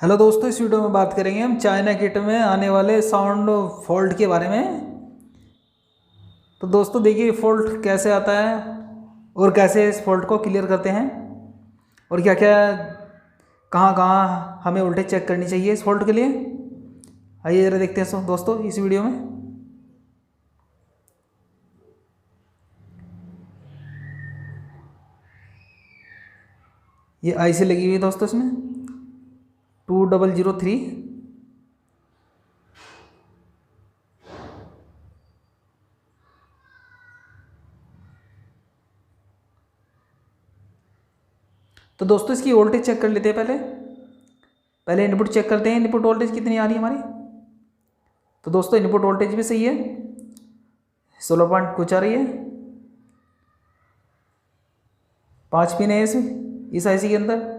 Hello दोस्तों, इस video में बात करेंगे हम चाइना किट में आने वाले साउंड फॉल्ट के बारे में। तो दोस्तों देखिए फॉल्ट कैसे आता है और कैसे इस फॉल्ट को क्लियर करते हैं और क्या क्या कहाँ कहाँ हमें वोल्टेज चेक करनी चाहिए इस फॉल्ट के लिए। आइए ज़रा देखते हैं दोस्तों इस वीडियो में। ये आईसी लगी हुई है दोस्तों इसमें 2003। तो दोस्तों इसकी वोल्टेज चेक कर लेते हैं। पहले इनपुट चेक करते हैं, इनपुट वोल्टेज कितनी आ रही है हमारी। तो दोस्तों इनपुट वोल्टेज भी सही है, 16 पॉइंट कुछ आ रही है। 5 पिन है इस आईसी के अंदर।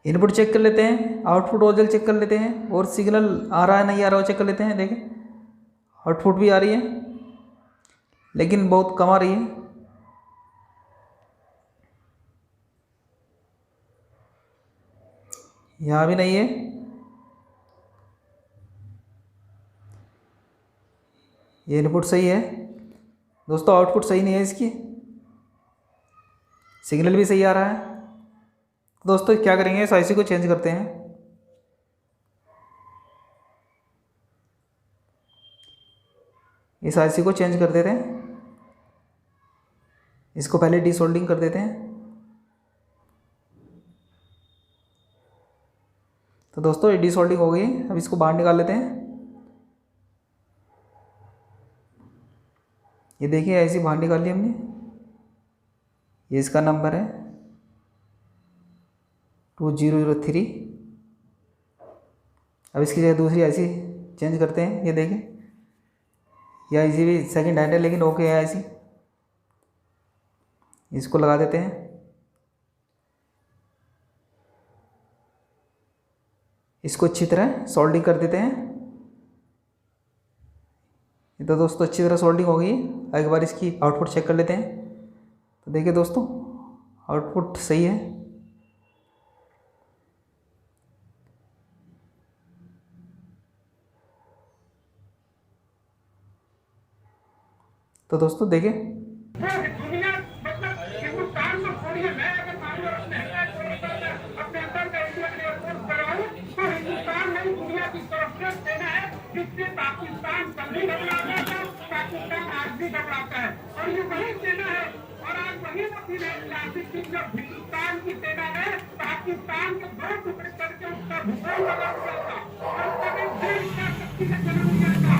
इनपुट चेक कर लेते हैं, आउटपुट ओरिजिनल चेक कर लेते हैं और सिग्नल आ रहा है नहीं आ रहा है चेक कर लेते हैं। देखें आउटपुट भी आ रही है लेकिन बहुत कम आ रही है। यहाँ भी नहीं है। ये इनपुट सही है दोस्तों, आउटपुट सही नहीं है इसकी, सिग्नल भी सही आ रहा है। तो दोस्तों क्या करेंगे, इस आईसी को चेंज करते हैं। इस आईसी को चेंज कर देते हैं। इसको पहले डीसोल्डिंग कर देते हैं। तो दोस्तों ये डीसोल्डिंग हो गई, अब इसको बाहर निकाल लेते हैं। ये देखिए ऐसी बाहर निकाल ली हमने। ये इसका नंबर है 2003। अब इसकी जगह दूसरी आईसी चेंज करते हैं। ये देखें ये आईसी भी सेकंड हैंड है लेकिन ओके है आईसी। इसको लगा देते हैं। इसको अच्छी तरह सोल्डिंग कर देते हैं। ये तो दोस्तों अच्छी तरह सोल्डिंग हो गई। एक बार इसकी आउटपुट चेक कर लेते हैं। तो देखिए दोस्तों आउटपुट सही है। तो दोस्तों देखिए जिससे पाकिस्तान कभी घबराता था, पाकिस्तान आज भी घबराता है और ये वही सेना है। और आज वही वकील है जब हिंदुस्तान की सेना ने पाकिस्तान के 2 टुकड़े करके उसका भूगोल लगा दिया था और कभी देश का शक्ति का जन्म दिया था।